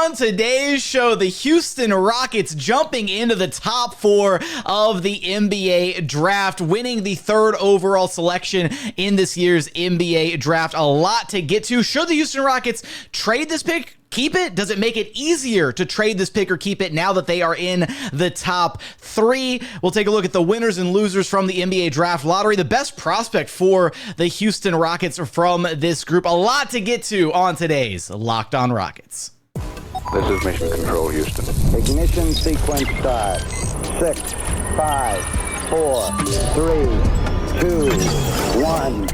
On today's show, the Houston Rockets jumping into the top 4 of the NBA draft, winning the 3rd overall selection in this year's NBA draft. A lot to get to. Should the Houston Rockets trade this pick? Keep it? Does it make it easier to trade this pick or keep it now that they are in the top 3? We'll take a look at the winners and losers from the NBA draft lottery. The best prospect for the Houston Rockets from this group. A lot to get to on today's Locked On Rockets. This is Mission Control, Houston. Ignition sequence start. 6, 5, 4, 3, 2, 1.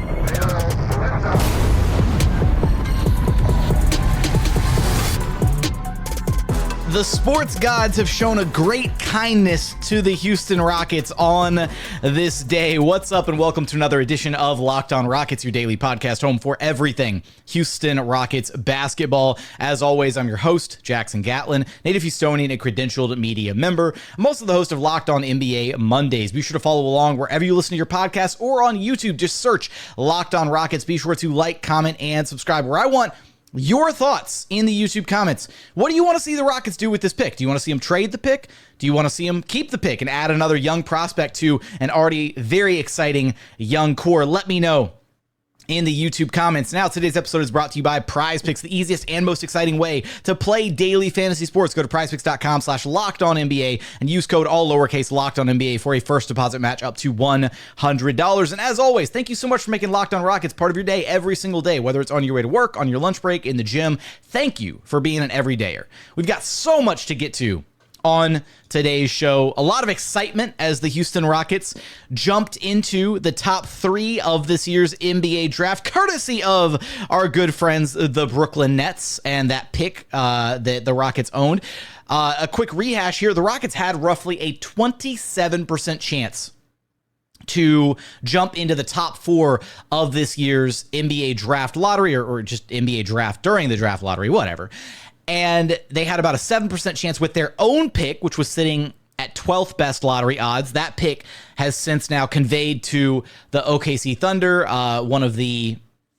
The sports gods have shown a great kindness to the Houston Rockets on this day. What's up, and welcome to another edition of Locked On Rockets, your daily podcast home for everything Houston Rockets basketball. As always, I'm your host, Jackson Gatlin, native Houstonian and credentialed media member. I'm also the host of Locked On NBA Mondays. Be sure to follow along wherever you listen to your podcast or on YouTube. Just search Locked On Rockets. Be sure to like, comment, and subscribe, where I want your thoughts in the YouTube comments. What do you want to see the Rockets do with this pick? Do you want to see them trade the pick? Do you want to see them keep the pick and add another young prospect to an already very exciting young core? Let me know in the YouTube comments. Now, today's episode is brought to you by PrizePicks, the easiest and most exciting way to play daily fantasy sports. Go to prizepicks.com/LockedOnNBA and use code all lowercase LockedOnNBA for a first deposit match up to $100. And as always, thank you so much for making Locked On Rockets part of your day every single day, whether it's on your way to work, on your lunch break, in the gym. Thank you for being an everydayer. We've got so much to get to on today's show. A lot of excitement as the Houston Rockets jumped into the top 3 of this year's NBA draft, courtesy of our good friends, the Brooklyn Nets, and that pick that the Rockets owned. A quick rehash here. The Rockets had roughly a 27% chance to jump into the top 4 of this year's NBA draft lottery, or just NBA draft during the draft lottery, whatever. And they had about a 7% chance with their own pick, which was sitting at 12th best lottery odds. That pick has since now conveyed to the OKC Thunder, one of the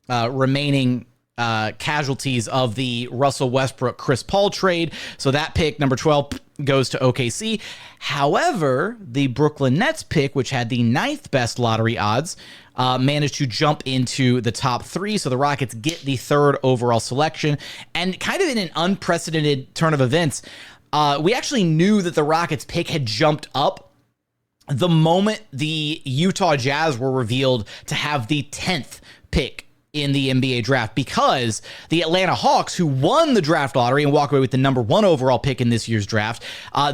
remaining casualties of the Russell Westbrook-Chris Paul trade. So that pick, number 12, goes to OKC. However, the Brooklyn Nets pick, which had the 9th best lottery odds, managed to jump into the top 3. So the Rockets get the 3rd overall selection. And kind of in an unprecedented turn of events, we actually knew that the Rockets pick had jumped up the moment the Utah Jazz were revealed to have the 10th pick in the NBA draft, because the Atlanta Hawks, who won the draft lottery and walk away with the number 1 overall pick in this year's draft,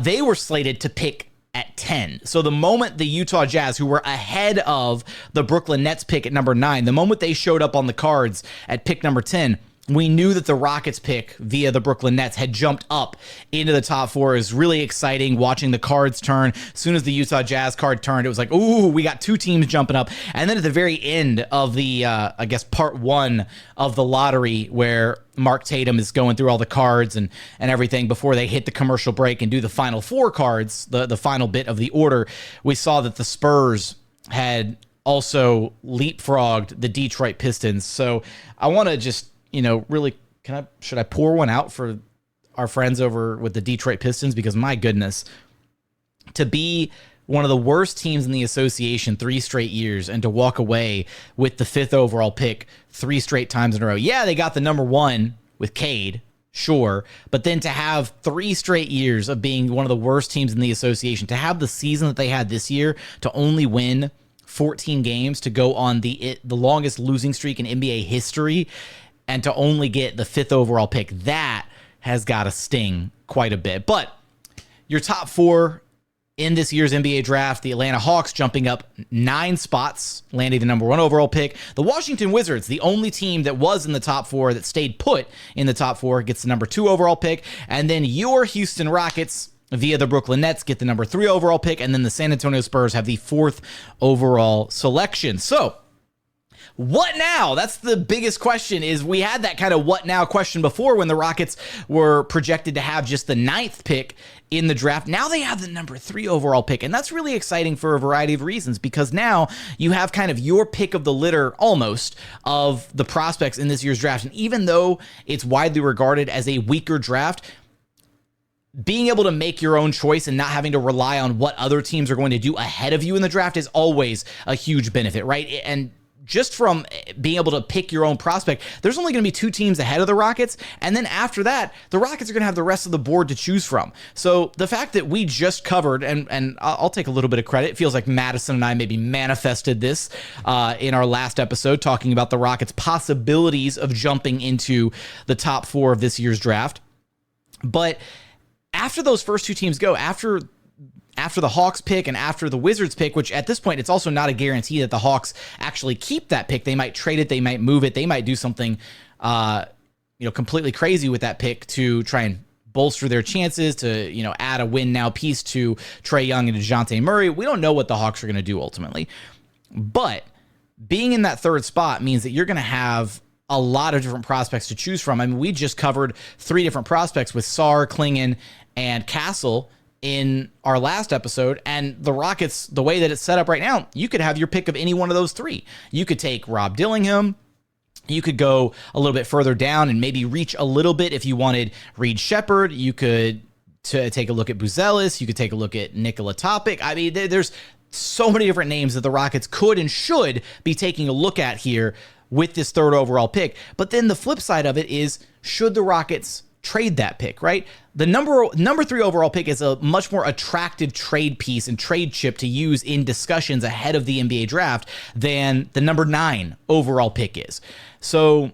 they were slated to pick at 10. So the moment the Utah Jazz, who were ahead of the Brooklyn Nets pick at number 9, the moment they showed up on the cards at pick number 10, we knew that the Rockets pick via the Brooklyn Nets had jumped up into the top 4. It was really exciting watching the cards turn. As soon as the Utah Jazz card turned, it was like, ooh, we got 2 teams jumping up. And then at the very end of the, I guess, part 1 of the lottery, where Mark Tatum is going through all the cards and everything before they hit the commercial break and do the final 4 cards, the final bit of the order, we saw that the Spurs had also leapfrogged the Detroit Pistons. So I want to just, really, should I pour one out for our friends over with the Detroit Pistons? Because my goodness, to be one of the worst teams in the association 3 straight years and to walk away with the 5th overall pick 3 straight times in a row. Yeah, they got the number 1 with Cade, sure, but then to have 3 straight years of being one of the worst teams in the association, to have the season that they had this year, to only win 14 games, to go on the longest losing streak in NBA history, and to only get the 5th overall pick, that has got to sting quite a bit. But your top 4 in this year's NBA draft, the Atlanta Hawks jumping up 9 spots, landing the number 1 overall pick. The Washington Wizards, the only team that was in the top 4 that stayed put in the top 4, gets the number 2 overall pick. And then your Houston Rockets, via the Brooklyn Nets, get the number 3 overall pick. And then the San Antonio Spurs have the 4th overall selection. So what now? That's the biggest question. Is we had that kind of what now question before when the Rockets were projected to have just the 9th pick in the draft. Now they have the number 3 overall pick, and that's really exciting for a variety of reasons, because now you have kind of your pick of the litter almost of the prospects in this year's draft. And even though it's widely regarded as a weaker draft, being able to make your own choice and not having to rely on what other teams are going to do ahead of you in the draft is always a huge benefit, right? And just from being able to pick your own prospect, there's only going to be 2 teams ahead of the Rockets. And then after that, the Rockets are going to have the rest of the board to choose from. So the fact that we just covered, and I'll take a little bit of credit, it feels like Madison and I maybe manifested this in our last episode, talking about the Rockets' possibilities of jumping into the top 4 of this year's draft. But after those first 2 teams go, after the Hawks pick and after the Wizards pick, which at this point, it's also not a guarantee that the Hawks actually keep that pick. They might trade it. They might move it. They might do something, completely crazy with that pick to try and bolster their chances to, add a win now piece to Trae Young and DeJounte Murray. We don't know what the Hawks are going to do ultimately, but being in that 3rd spot means that you're going to have a lot of different prospects to choose from. I mean, we just covered 3 different prospects with Sarr, Klingon, and Castle in our last episode, and the Rockets, the way that it's set up right now, you could have your pick of any one of those 3. You could take Rob Dillingham. You could go a little bit further down and maybe reach a little bit if you wanted Reed Shepherd. You could take a look at Buzelis. You could take a look at Nikola Topic. I mean, there's so many different names that the Rockets could and should be taking a look at here with this 3rd overall pick. But then the flip side of it is, should the Rockets trade that pick, right? The number 3 overall pick is a much more attractive trade piece and trade chip to use in discussions ahead of the NBA draft than the number 9 overall pick is. So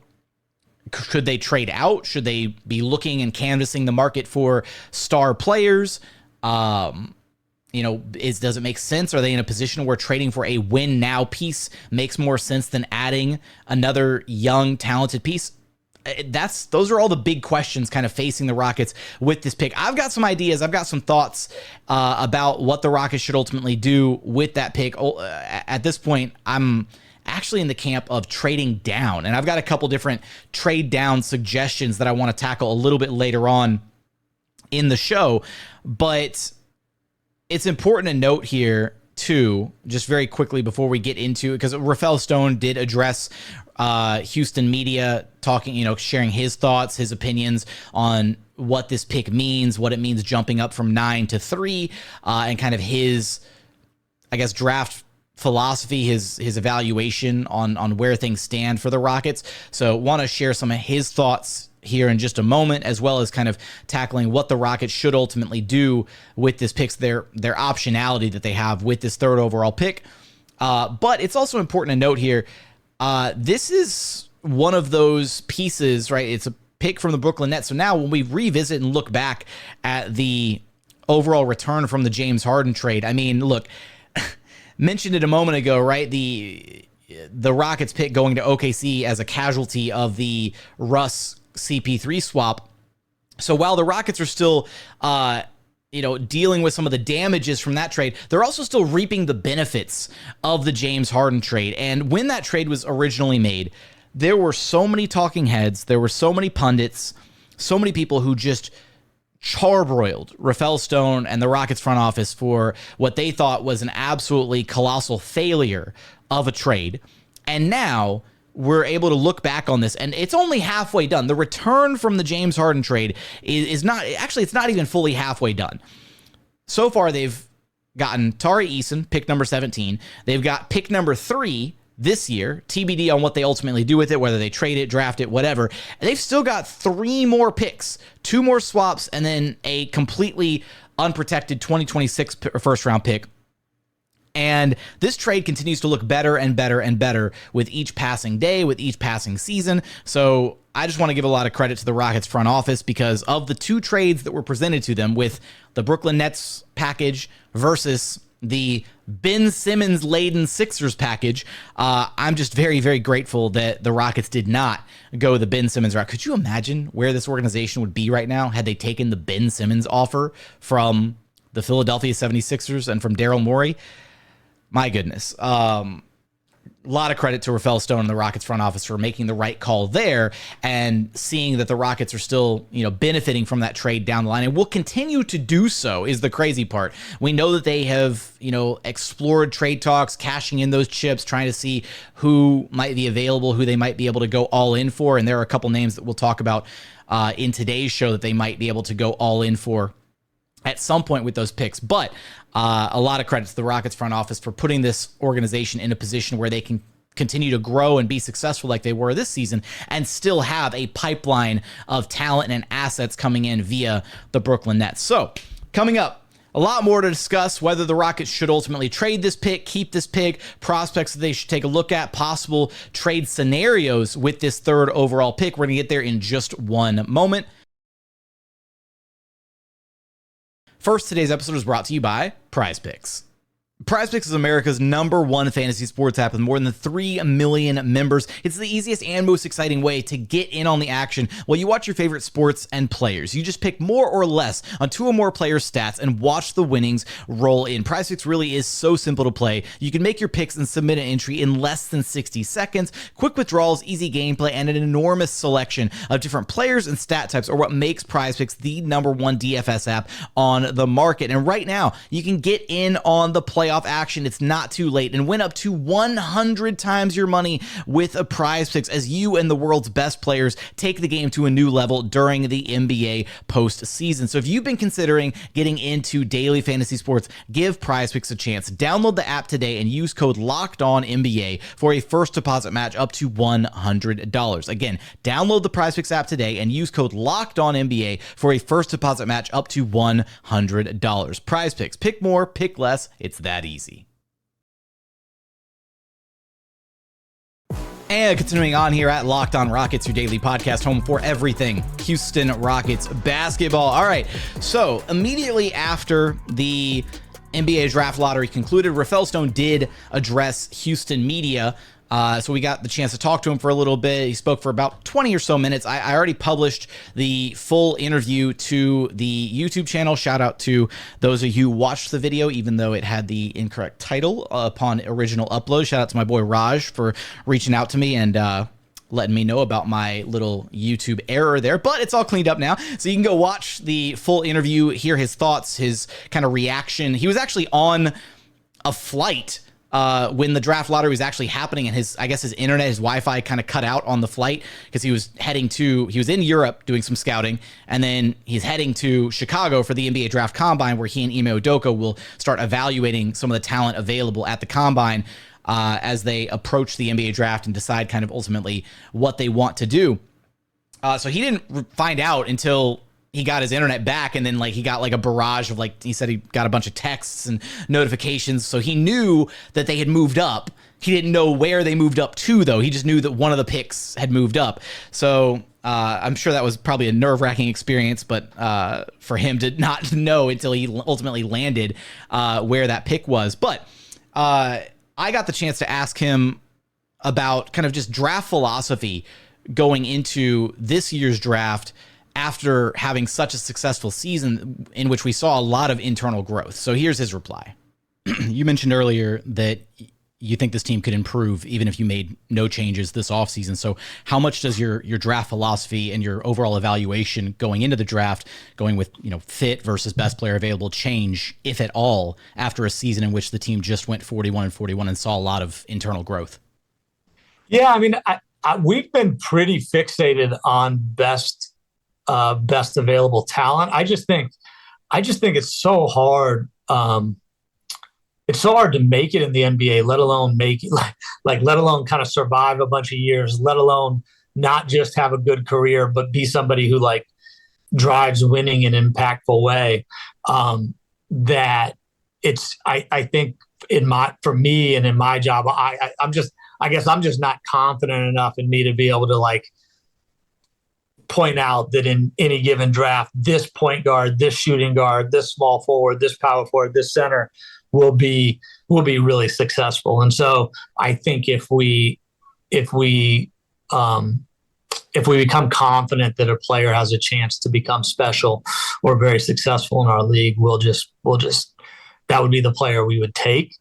should they trade out? Should they be looking and canvassing the market for star players? Does it make sense? Are they in a position where trading for a win now piece makes more sense than adding another young, talented piece? Those are all the big questions kind of facing the Rockets with this pick. I've got some ideas. I've got some thoughts about what the Rockets should ultimately do with that pick. At this point, I'm actually in the camp of trading down, and I've got a couple different trade down suggestions that I want to tackle a little bit later on in the show. But it's important to note here, too, just very quickly before we get into it, because Rafa Stone did address Houston media, talking, sharing his thoughts, his opinions on what this pick means, what it means jumping up from 9 to 3, and kind of his, draft philosophy, his evaluation on where things stand for the Rockets. So want to share some of his thoughts here in just a moment, as well as kind of tackling what the Rockets should ultimately do with this pick, their optionality that they have with this 3rd overall pick. But it's also important to note here, this is one of those pieces, right? It's a pick from the Brooklyn Nets. So now when we revisit and look back at the overall return from the James Harden trade, I mean, look, mentioned it a moment ago, right? The Rockets pick going to OKC as a casualty of the Russ CP3 swap. So while the Rockets are still, dealing with some of the damages from that trade, they're also still reaping the benefits of the James Harden trade. And when that trade was originally made, there were so many talking heads, there were so many pundits, so many people who just charbroiled Rafa Stone and the Rockets front office for what they thought was an absolutely colossal failure of a trade. And now we're able to look back on this, and it's only halfway done. The return from the James Harden trade is not, actually, it's not even fully halfway done. So far, they've gotten Tari Eason, pick number 17. They've got pick number 3 this year, TBD on what they ultimately do with it, whether they trade it, draft it, whatever. And they've still got 3 more picks, 2 more swaps, and then a completely unprotected 2026 first round pick. And this trade continues to look better and better and better with each passing day, with each passing season. So I just want to give a lot of credit to the Rockets front office, because of the 2 trades that were presented to them with the Brooklyn Nets package versus the Ben Simmons laden Sixers package. I'm just very, very grateful that the Rockets did not go the Ben Simmons route. Could you imagine where this organization would be right now had they taken the Ben Simmons offer from the Philadelphia 76ers and from Daryl Morey? My goodness. A lot of credit to Rafa Stone and the Rockets front office for making the right call there, and seeing that the Rockets are still, benefiting from that trade down the line, and will continue to do so is the crazy part. We know that they have, explored trade talks, cashing in those chips, trying to see who might be available, who they might be able to go all in for. And there are a couple names that we'll talk about in today's show that they might be able to go all in for at some point with those picks. But a lot of credit to the Rockets front office for putting this organization in a position where they can continue to grow and be successful like they were this season and still have a pipeline of talent and assets coming in via the Brooklyn Nets. So coming up, a lot more to discuss, whether the Rockets should ultimately trade this pick, keep this pick, prospects that they should take a look at, possible trade scenarios with this third overall pick. We're going to get there in just one moment. First, today's episode is brought to you by PrizePicks. PrizePicks is America's #1 fantasy sports app with more than 3 million members. It's the easiest and most exciting way to get in on the action while you watch your favorite sports and players. You just pick more or less on 2 or more players' stats and watch the winnings roll in. PrizePicks really is so simple to play. You can make your picks and submit an entry in less than 60 seconds. Quick withdrawals, easy gameplay, and an enormous selection of different players and stat types are what makes PrizePicks the #1 DFS app on the market. And right now, you can get in on the playoff action. It's not too late, and win up to 100 times your money with a PrizePicks as you and the world's best players take the game to a new level during the NBA postseason. So if you've been considering getting into daily fantasy sports, give PrizePicks a chance. Download the app today and use code LOCKEDONNBA for a first deposit match up to $100. Again, download the PrizePicks app today and use code LOCKEDONNBA for a first deposit match up to $100. PrizePicks. Pick more, pick less. It's that easy. And continuing on here at Locked On Rockets, your daily podcast home for everything Houston Rockets basketball. All right, so immediately after the NBA draft lottery concluded, Rafa Stone did address Houston media. So we got the chance to talk to him for a little bit. He spoke for about 20 or so minutes. I already published the full interview to the YouTube channel. Shout out to those of you who watched the video, even though it had the incorrect title upon original upload. Shout out to my boy Raj for reaching out to me and letting me know about my little YouTube error there, but it's all cleaned up now. So you can go watch the full interview, hear his thoughts, his kind of reaction. He was actually on a flight when the draft lottery was actually happening, and his internet, his Wi-Fi kind of cut out on the flight because he was in Europe doing some scouting, and then he's heading to Chicago for the NBA draft combine, where he and Ime Udoka will start evaluating some of the talent available at the combine as they approach the NBA draft and decide kind of ultimately what they want to do. So he didn't find out until he got his internet back, and then he got a barrage of he said he got a bunch of texts and notifications. So he knew that they had moved up. He didn't know where they moved up to, though. He just knew that one of the picks had moved up. So I'm sure that was probably a nerve-wracking experience, but for him to not know until he ultimately landed where that pick was. But I got the chance to ask him about kind of just draft philosophy going into this year's draft after having such a successful season in which we saw a lot of internal growth. So here's his reply. You mentioned earlier that you think this team could improve even if you made no changes this offseason. So how much does your draft philosophy and your overall evaluation going into the draft, going with fit versus best player available, change, if at all, after a season in which the team just went 41-41 and saw a lot of internal growth? Yeah, I mean, we've been pretty fixated on best available talent. I just think it's so hard. It's so hard to make it in the NBA, let alone make it let alone kind of survive a bunch of years, let alone not just have a good career, but be somebody who drives winning in an impactful way. That it's, I think for me and in my job, I guess I'm just not confident enough in me to be able to point out that in any given draft, this point guard, this shooting guard, this small forward, this power forward, this center will be really successful. And so I think if we become confident that a player has a chance to become special or very successful in our league, we'll just that would be the player we would take,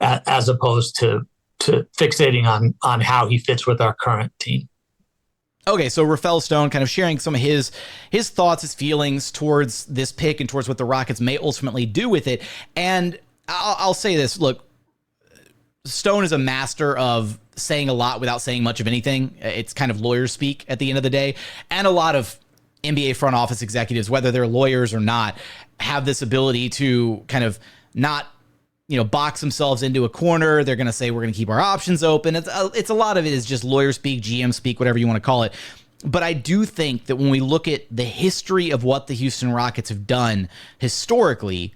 as opposed to fixating on how he fits with our current team. Okay, so Rafa Stone kind of sharing some of his thoughts, his feelings towards this pick and towards what the Rockets may ultimately do with it. And I'll say this, look, Stone is a master of saying a lot without saying much of anything. It's kind of lawyer speak at the end of the day, and a lot of NBA front office executives, whether they're lawyers or not, have this ability to kind of not, box themselves into a corner. They're going to say, we're going to keep our options open. It's a lot of it is just lawyer speak, GM speak, whatever you want to call it. But I do think that when we look at the history of what the Houston Rockets have done historically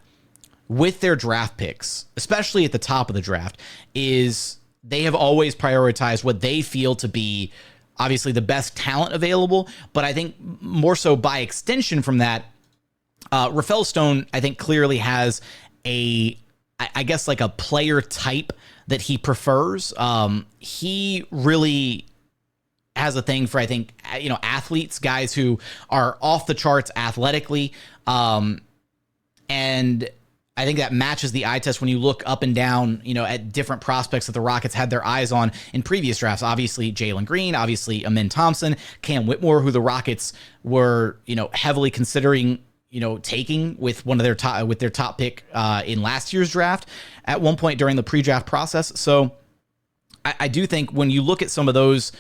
with their draft picks, especially at the top of the draft, is they have always prioritized what they feel to be obviously the best talent available. But I think more so by extension from that, Rafa Stone, I think, clearly has I guess like a player type that he prefers. He really has a thing for, I think, athletes, guys who are off the charts athletically. And I think that matches the eye test when you look up and down, at different prospects that the Rockets had their eyes on in previous drafts. Obviously, Jalen Green, obviously, Amin Thompson, Cam Whitmore, who the Rockets were, heavily considering taking with their top pick in last year's draft at one point during the pre-draft process. So I do think when you look at some of those,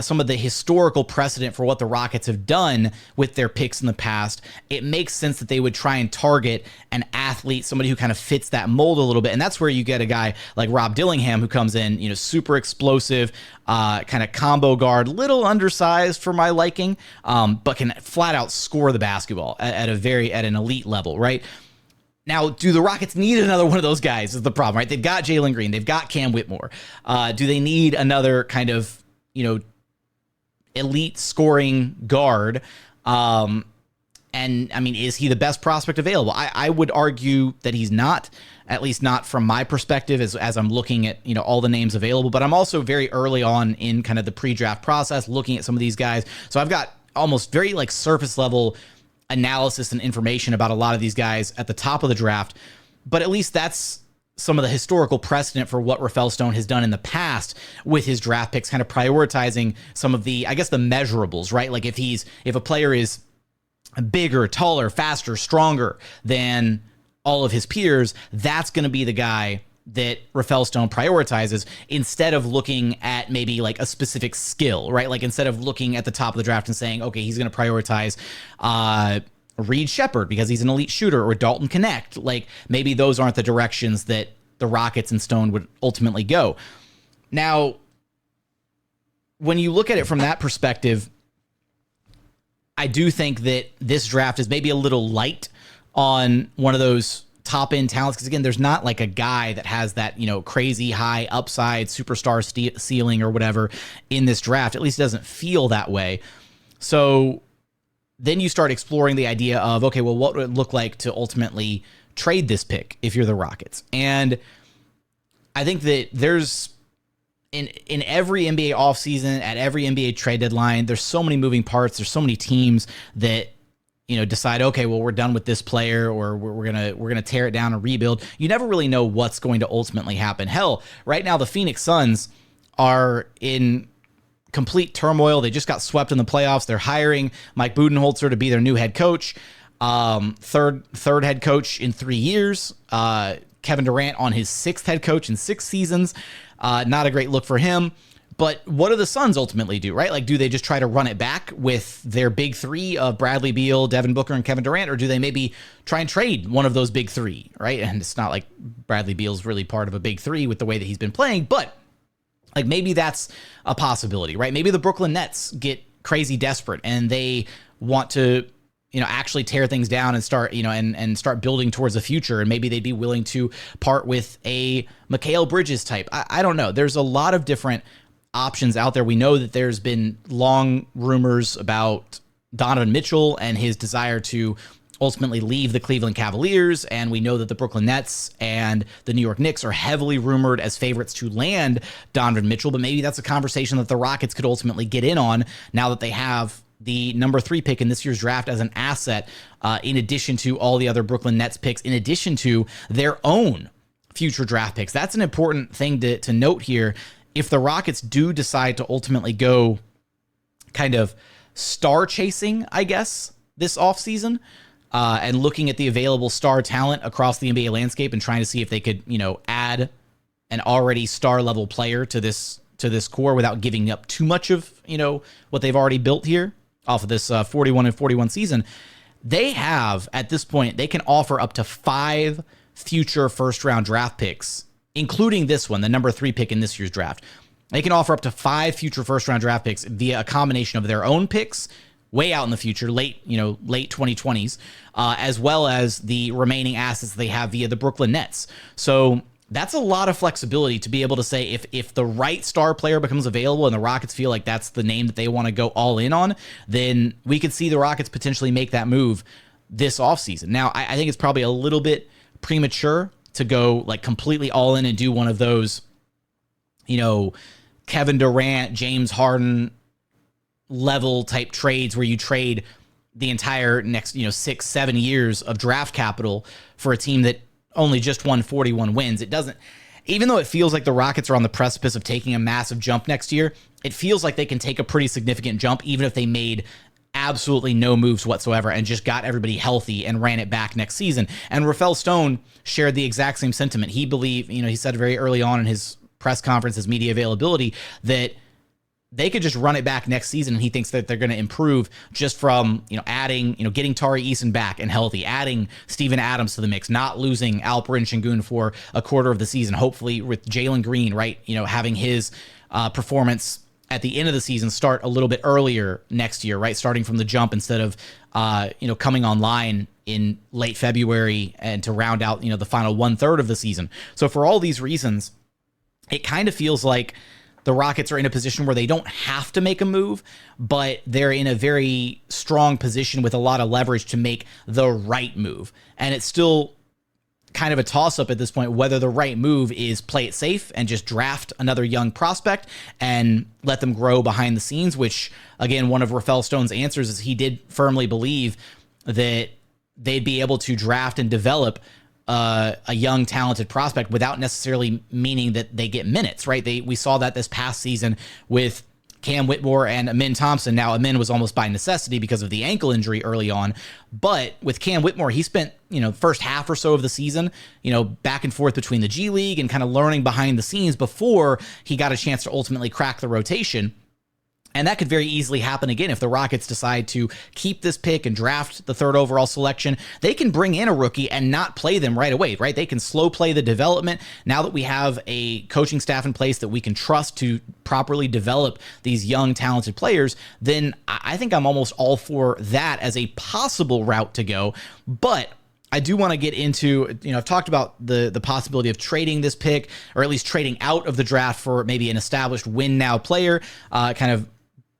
some of the historical precedent for what the Rockets have done with their picks in the past, it makes sense that they would try and target an athlete, somebody who kind of fits that mold a little bit. And that's where you get a guy like Rob Dillingham, who comes in, super explosive, kind of combo guard, little undersized for my liking, but can flat out score the basketball at an elite level, right? Now, do the Rockets need another one of those guys is the problem, right? They've got Jalen Green. They've got Cam Whitmore. Do they need another kind of, elite scoring guard? And I mean, is he the best prospect available? I would argue that he's not, at least not from my perspective as I'm looking at, all the names available, but I'm also very early on in kind of the pre-draft process, looking at some of these guys. So I've got almost very like surface level analysis and information about a lot of these guys at the top of the draft, but at least that's some of the historical precedent for what Rafa Stone has done in the past with his draft picks, kind of prioritizing some of the, I guess, the measurables, right? Like if a player is bigger, taller, faster, stronger than all of his peers, that's going to be the guy that Rafa Stone prioritizes instead of looking at maybe like a specific skill, right? Like instead of looking at the top of the draft and saying, okay, he's going to prioritize, Reed Shepard because he's an elite shooter, or Dalton Connect. Like maybe those aren't the directions that the Rockets and Stone would ultimately go. Now, when you look at it from that perspective, I do think that this draft is maybe a little light on one of those top end talents. Because again, there's not like a guy that has that, crazy high upside superstar ceiling or whatever in this draft. At least it doesn't feel that way. So then you start exploring the idea of, okay, well, what would it look like to ultimately trade this pick if you're the Rockets? And I think that there's in every NBA offseason, at every NBA trade deadline, there's so many moving parts. There's so many teams that, decide, okay, well, we're done with this player, or we're gonna tear it down and rebuild. You never really know what's going to ultimately happen. Hell, right now the Phoenix Suns are in complete turmoil. They just got swept in the playoffs. They're hiring Mike Budenholzer to be their new head coach. Third head coach in 3 years. Kevin Durant on his sixth head coach in 6 seasons. Not a great look for him. But what do the Suns ultimately do, right? Like, do they just try to run it back with their big three of Bradley Beal, Devin Booker, and Kevin Durant? Or do they maybe try and trade one of those big three, right? And it's not like Bradley Beal's really part of a big three with the way that he's been playing, but like maybe that's a possibility, right? Maybe the Brooklyn Nets get crazy desperate and they want to, actually tear things down and start, and start building towards the future. And maybe they'd be willing to part with a Mikal Bridges type. I don't know. There's a lot of different options out there. We know that there's been long rumors about Donovan Mitchell and his desire to ultimately leave the Cleveland Cavaliers, and we know that the Brooklyn Nets and the New York Knicks are heavily rumored as favorites to land Donovan Mitchell, but maybe that's a conversation that the Rockets could ultimately get in on now that they have the number 3 pick in this year's draft as an asset, in addition to all the other Brooklyn Nets picks, in addition to their own future draft picks. That's an important thing to note here. If the Rockets do decide to ultimately go kind of star chasing, I guess, this offseason, and looking at the available star talent across the NBA landscape and trying to see if they could, add an already star level player to this core without giving up too much of, what they've already built here off of this 41-41 season. They have, at this point, they can offer up to 5 future first-round draft picks, including this one, the number 3 pick in this year's draft. They can offer up to 5 future first-round draft picks via a combination of their own picks, way out in the future, late 2020s, as well as the remaining assets they have via the Brooklyn Nets. So that's a lot of flexibility to be able to say if the right star player becomes available and the Rockets feel like that's the name that they want to go all in on, then we could see the Rockets potentially make that move this offseason. Now, I think it's probably a little bit premature to go like completely all in and do one of those, Kevin Durant, James Harden level type trades where you trade the entire next 6-7 years of draft capital for a team that only just won 41 wins. It doesn't, even though it feels like the Rockets are on the precipice of taking a massive jump next year, it feels like they can take a pretty significant jump even if they made absolutely no moves whatsoever and just got everybody healthy and ran it back next season. And Rafa Stone shared the exact same sentiment. He believed, he said very early on in his press conference, his media availability, that they could just run it back next season, and he thinks that they're going to improve just from, adding, getting Tari, Eason back and healthy, adding Steven Adams to the mix, not losing Alperen Sengun for a quarter of the season, hopefully with Jalen Green, right, having his performance at the end of the season start a little bit earlier next year, right, starting from the jump instead of, coming online in late February and to round out, the final 1/3 of the season. So for all these reasons, it kind of feels like the Rockets are in a position where they don't have to make a move, but they're in a very strong position with a lot of leverage to make the right move. And it's still kind of a toss-up at this point whether the right move is play it safe and just draft another young prospect and let them grow behind the scenes, which, again, one of Rafa Stone's answers is he did firmly believe that they'd be able to draft and develop a young, talented prospect without necessarily meaning that they get minutes, right? We saw that this past season with Cam Whitmore and Amin Thompson. Now, Amin was almost by necessity because of the ankle injury early on, but with Cam Whitmore, he spent, first half or so of the season, back and forth between the G League and kind of learning behind the scenes before he got a chance to ultimately crack the rotation. And that could very easily happen again if the Rockets decide to keep this pick and draft the 3rd overall selection. They can bring in a rookie and not play them right away, right? They can slow play the development. Now that we have a coaching staff in place that we can trust to properly develop these young, talented players, then I think I'm almost all for that as a possible route to go. But I do want to get into, I've talked about the possibility of trading this pick, or at least trading out of the draft for maybe an established win-now player, kind of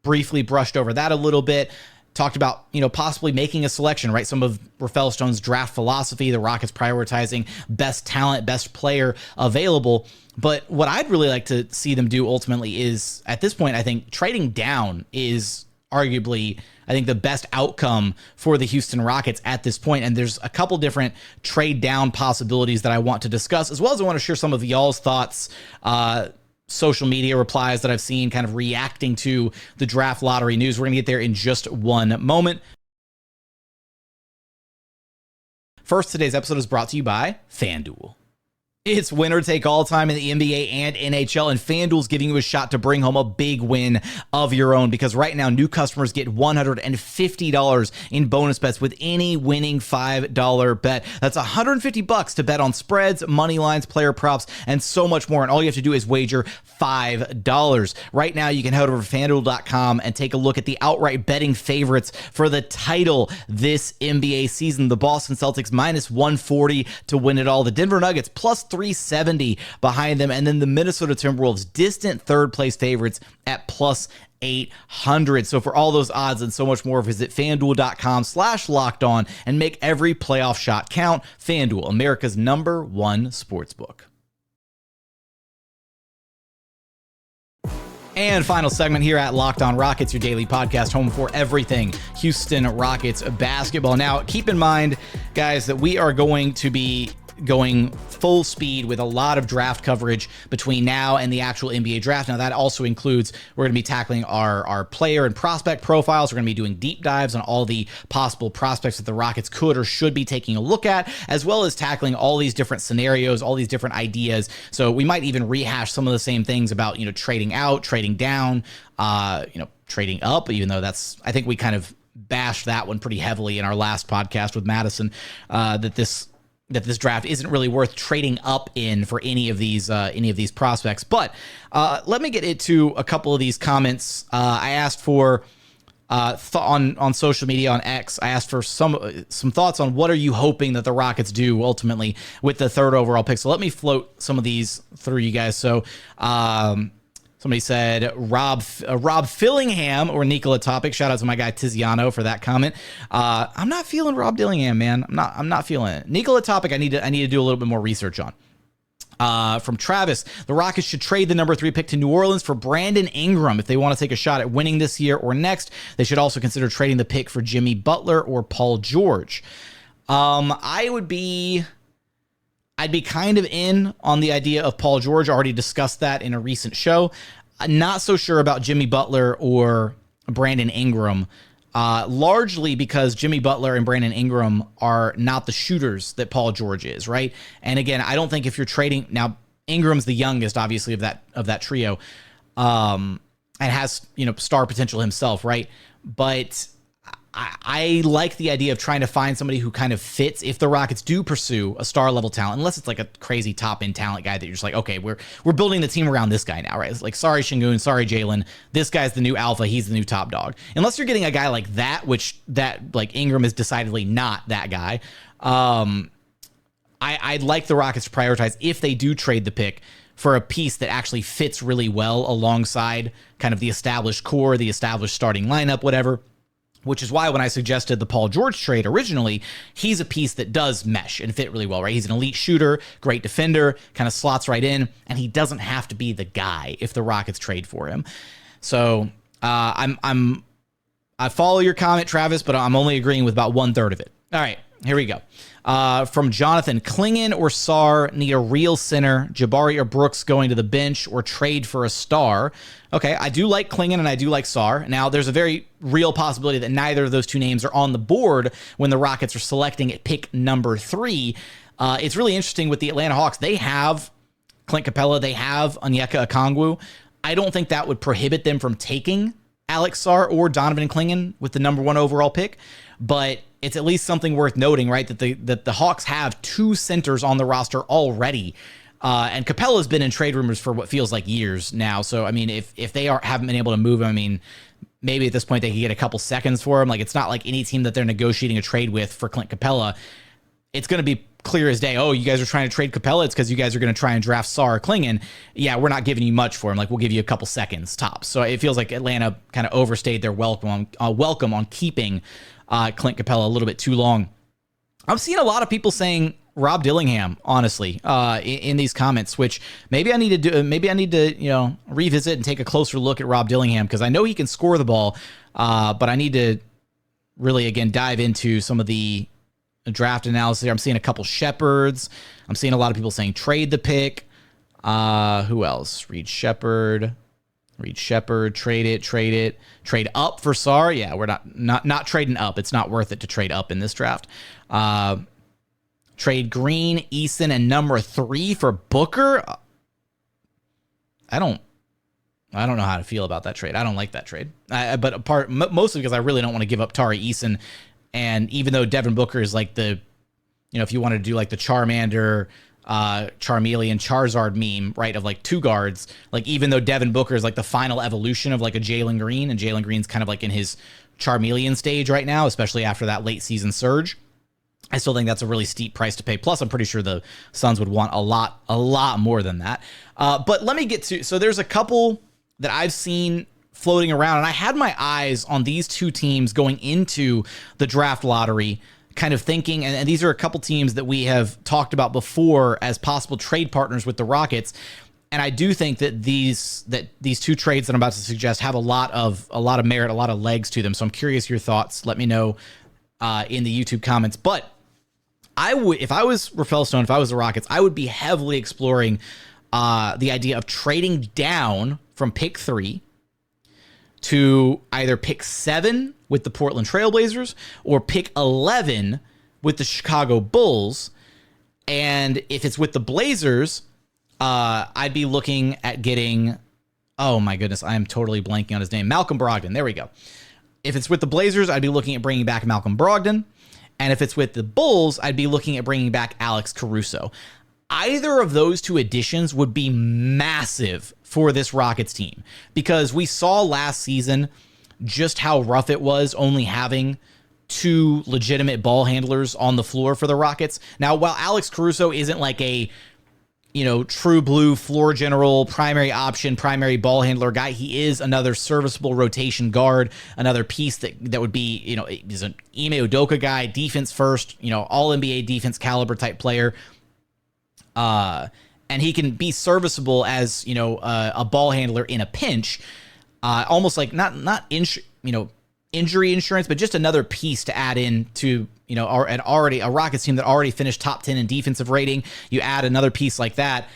briefly brushed over that a little bit. Talked about, possibly making a selection, right? Some of Rafa Stone's draft philosophy, the Rockets prioritizing best talent, best player available. But what I'd really like to see them do ultimately is, at this point, I think trading down is arguably, I think, the best outcome for the Houston Rockets at this point. And there's a couple different trade down possibilities that I want to discuss, as well as I want to share some of y'all's thoughts, social media replies that I've seen kind of reacting to the draft lottery news. We're going to get there in just one moment. First, today's episode is brought to you by FanDuel. It's winner take all time in the NBA and NHL, and FanDuel's giving you a shot to bring home a big win of your own, because right now new customers get $150 in bonus bets with any winning $5 bet. That's $150 to bet on spreads, money lines, player props, and so much more. And all you have to do is wager $5. Right now, you can head over to FanDuel.com and take a look at the outright betting favorites for the title this NBA season. The Boston Celtics -140 to win it all. The Denver Nuggets +370 behind them. And then the Minnesota Timberwolves, distant 3rd place favorites at +800. So for all those odds and so much more, visit FanDuel.com/lockedon and make every playoff shot count. FanDuel, America's #1 sportsbook. And final segment here at Locked On Rockets, your daily podcast, home for everything Houston Rockets basketball. Now, keep in mind, guys, that we are going to be going full speed with a lot of draft coverage between now and the actual NBA draft. Now, that also includes, we're going to be tackling our player and prospect profiles. We're going to be doing deep dives on all the possible prospects that the Rockets could or should be taking a look at, as well as tackling all these different scenarios, all these different ideas. So we might even rehash some of the same things about, trading out, trading down, trading up, even though I think we kind of bashed that one pretty heavily in our last podcast with Madison, that this draft isn't really worth trading up in for any of these prospects. But let me get into a couple of these comments. I asked for on social media, on X, I asked for some thoughts on what are you hoping that the Rockets do ultimately with the third overall pick. So let me float some of these through you guys. So somebody said Rob Fillingham or Nikola Topic. Shout out to my guy Tiziano for that comment. I'm not feeling Rob Dillingham, man. I'm not feeling it. Nikola Topic, I need to do a little bit more research on. From Travis, the Rockets should trade the number 3 pick to New Orleans for Brandon Ingram if they want to take a shot at winning this year or next. They should also consider trading the pick for Jimmy Butler or Paul George. I'd be kind of in on the idea of Paul George. I already discussed that in a recent show. Not so sure about Jimmy Butler or Brandon Ingram. Largely because Jimmy Butler and Brandon Ingram are not the shooters that Paul George is, right? And again, I don't think if you're trading now, Ingram's the youngest, obviously, of that trio, and has star potential himself, right? But I like the idea of trying to find somebody who kind of fits if the Rockets do pursue a star level talent, unless it's like a crazy top end talent guy that you're just like, okay, we're building the team around this guy now, right? It's like, sorry, Sengun, sorry, Jalen, this guy's the new alpha, he's the new top dog. Unless you're getting a guy like that, like Ingram is decidedly not that guy. I'd like the Rockets to prioritize, if they do trade the pick, for a piece that actually fits really well alongside kind of the established core, the established starting lineup, whatever. Which is why when I suggested the Paul George trade originally, he's a piece that does mesh and fit really well, right? He's an elite shooter, great defender, kind of slots right in, and he doesn't have to be the guy if the Rockets trade for him. So I follow your comment, Travis, but I'm only agreeing with about 1/3 of it. All right, here we go. From Jonathan, Klingon or Sarr need a real center. Jabari or Brooks going to the bench or trade for a star. Okay, I do like Klingon and I do like Sarr. Now, there's a very real possibility that neither of those two names are on the board when the Rockets are selecting at pick number 3. It's really interesting with the Atlanta Hawks. They have Clint Capella. They have Onyeka Okongwu. I don't think that would prohibit them from taking Alex Sarr or Donovan Klingon with the number 1 overall pick. But it's at least something worth noting, right, that the Hawks have 2 centers on the roster already. And Capella's been in trade rumors for what feels like years now. So, I mean, if they haven't been able to move him, I mean, maybe at this point they could get a couple seconds for him. Like, it's not like any team that they're negotiating a trade with for Clint Capella. It's going to be clear as day. Oh, you guys are trying to trade Capella? It's because you guys are going to try and draft Sarr or Klingon. Yeah, we're not giving you much for him. Like, we'll give you a couple seconds tops. So it feels like Atlanta kind of overstayed their welcome on keeping Clint Capella a little bit too long. I'm seeing a lot of people saying Rob Dillingham, honestly, in these comments, which maybe I need to revisit and take a closer look at Rob Dillingham, because I know he can score the ball, but I need to really, again, dive into some of the draft analysis here. I'm seeing a couple Shepherds. I'm seeing a lot of people saying trade the pick. Who else? Reed Shepard, trade it, trade up for Sarr. Yeah, we're not trading up. It's not worth it to trade up in this draft. Trade Green, Eason, and number 3 for Booker. I don't know how to feel about that trade. I don't like that trade. But mostly because I really don't want to give up Tari, Eason, and even though Devin Booker is like the, if you wanted to do like the Charmander, Charmeleon, Charizard meme, right, of like 2 guards, like even though Devin Booker is like the final evolution of like a Jalen Green, and Jalen Green's kind of like in his Charmeleon stage right now, especially after that late season surge, I still think that's a really steep price to pay. Plus, I'm pretty sure the Suns would want a lot more than that. But let me get to, so there's a couple that I've seen floating around, and I had my eyes on these 2 teams going into the draft lottery, kind of thinking, and these are a couple teams that we have talked about before as possible trade partners with the Rockets. And I do think that these 2 trades that I'm about to suggest have a lot of merit, a lot of legs to them. So I'm curious your thoughts. Let me know in the YouTube comments. But I would, if I was Rafa Stone, if I was the Rockets, I would be heavily exploring the idea of trading down from pick 3 to either pick 7 with the Portland Trailblazers or pick 11 with the Chicago Bulls. And if it's with the Blazers, I'd be looking at getting, oh my goodness, I am totally blanking on his name. Malcolm Brogdon. There we go. If it's with the Blazers, I'd be looking at bringing back Malcolm Brogdon. And if it's with the Bulls, I'd be looking at bringing back Alex Caruso. Either of those two additions would be massive for this Rockets team, because we saw last season just how rough it was only having 2 legitimate ball handlers on the floor for the Rockets. Now, while Alex Caruso isn't like a, true blue floor general, primary option, primary ball handler guy, he is another serviceable rotation guard, another piece that would be, is an Ime Udoka guy, defense first, all NBA defense caliber type player. And he can be serviceable as, a ball handler in a pinch, almost like not injury insurance, but just another piece to add in to, a Rockets team that already finished top 10 in defensive rating. You add another piece like that.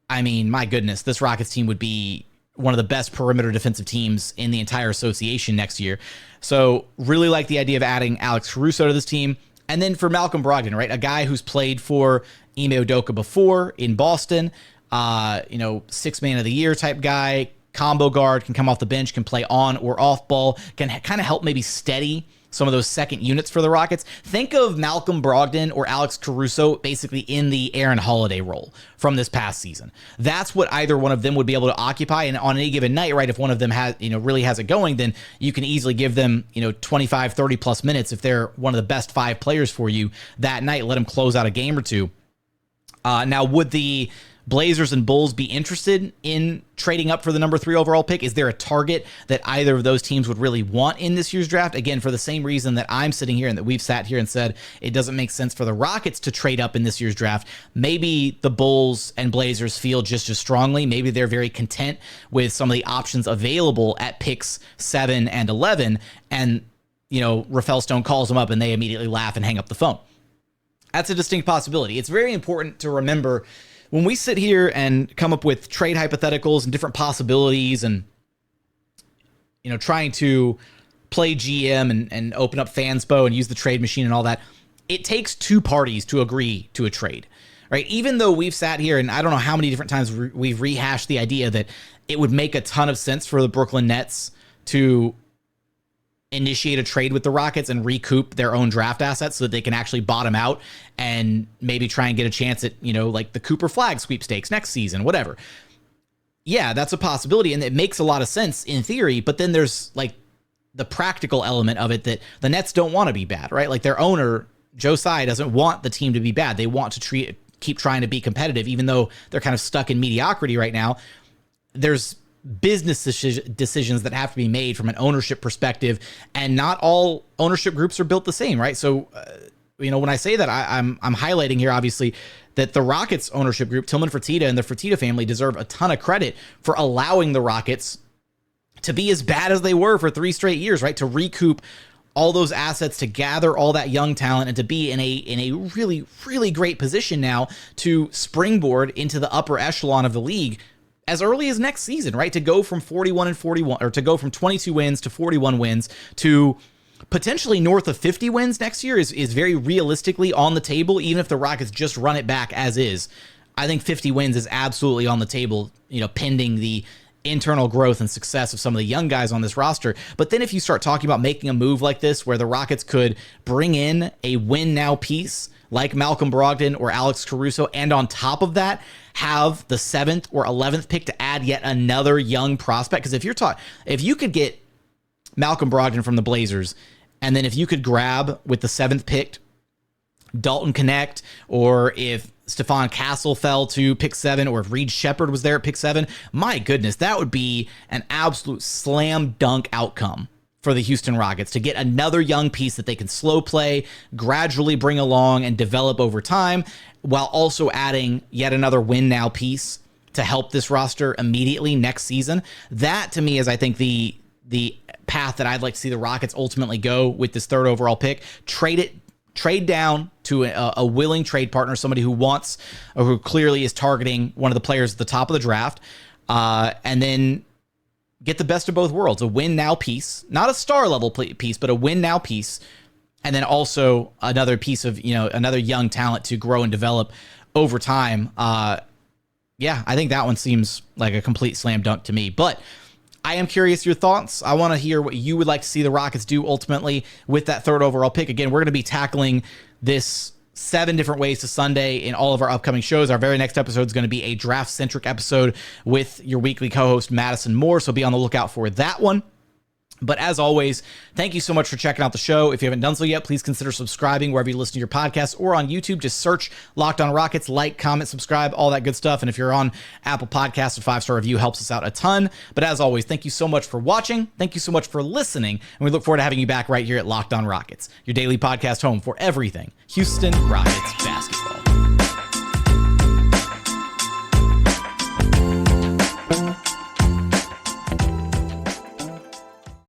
I mean, my goodness, this Rockets team would be one of the best perimeter defensive teams in the entire association next year. So really like the idea of adding Alex Caruso to this team. And then for Malcolm Brogdon, right? A guy who's played for Ime Udoka before in Boston, 6 man of the year type guy, combo guard, can come off the bench, can play on or off ball, can kind of help maybe steady some of those second units for the Rockets. Think of Malcolm Brogdon or Alex Caruso basically in the Aaron Holiday role from this past season. That's what either one of them would be able to occupy. And on any given night, right, if one of them has, really has it going, then you can easily give them, 25, 30 plus minutes if they're one of the best 5 players for you that night. Let them close out a game or two. Now, would the Blazers and Bulls be interested in trading up for the number 3 overall pick? Is there a target that either of those teams would really want in this year's draft? Again, for the same reason that I'm sitting here and that we've sat here and said it doesn't make sense for the Rockets to trade up in this year's draft. Maybe the Bulls and Blazers feel just as strongly. Maybe they're very content with some of the options available at picks 7 and 11. And, Rafa Stone calls them up and they immediately laugh and hang up the phone. That's a distinct possibility. It's very important to remember when we sit here and come up with trade hypotheticals and different possibilities and, trying to play GM and open up Fanspo and use the trade machine and all that, it takes 2 parties to agree to a trade, right? Even though we've sat here and I don't know how many different times we've rehashed the idea that it would make a ton of sense for the Brooklyn Nets to initiate a trade with the Rockets and recoup their own draft assets so that they can actually bottom out and maybe try and get a chance at, like the Cooper Flag sweepstakes next season, whatever. Yeah, that's a possibility. And it makes a lot of sense in theory, but then there's like the practical element of it that the Nets don't want to be bad, right? Like their owner, Joe Tsai, doesn't want the team to be bad. They want to keep trying to be competitive, even though they're kind of stuck in mediocrity right now. There's business decisions that have to be made from an ownership perspective, and not all ownership groups are built the same, right? So, when I say that, I'm highlighting here, obviously, that the Rockets ownership group, Tillman Fertitta and the Fertitta family, deserve a ton of credit for allowing the Rockets to be as bad as they were for 3 straight years, right? To recoup all those assets, to gather all that young talent, and to be in a really, really great position now to springboard into the upper echelon of the league as early as next season, right? To go from 41 and 41, or to go from 22 wins to 41 wins to potentially north of 50 wins next year is very realistically on the table, even if the Rockets just run it back as is. I think 50 wins is absolutely on the table, pending the internal growth and success of some of the young guys on this roster. But then if you start talking about making a move like this, where the Rockets could bring in a win now piece like Malcolm Brogdon or Alex Caruso, and on top of that, have the 7th or 11th pick to add yet another young prospect. Because if you could get Malcolm Brogdon from the Blazers, and then if you could grab with the 7th pick Dalton Connect, or if Stephon Castle fell to pick 7, or if Reed Shepherd was there at pick 7, my goodness, that would be an absolute slam dunk outcome for the Houston Rockets, to get another young piece that they can slow play, gradually bring along and develop over time, while also adding yet another win now piece to help this roster immediately next season. That to me is, I think, the path that I'd like to see the Rockets ultimately go with this 3rd overall pick. Trade trade down to a willing trade partner, somebody who wants or who clearly is targeting one of the players at the top of the draft, and then get the best of both worlds, a win now piece, not a star level piece, but a win now piece. And then also another piece of, another young talent to grow and develop over time. Yeah, I think that one seems like a complete slam dunk to me. But I am curious your thoughts. I want to hear what you would like to see the Rockets do ultimately with that third overall pick. Again, we're going to be tackling this 7 different ways to Sunday in all of our upcoming shows. Our very next episode is going to be a draft-centric episode with your weekly co-host, Madison Moore. So be on the lookout for that one. But as always, thank you so much for checking out the show. If you haven't done so yet, please consider subscribing wherever you listen to your podcasts or on YouTube. Just search Locked On Rockets, like, comment, subscribe, all that good stuff. And if you're on Apple Podcasts, a 5-star review helps us out a ton. But as always, thank you so much for watching. Thank you so much for listening. And we look forward to having you back right here at Locked On Rockets, your daily podcast home for everything Houston Rockets basketball.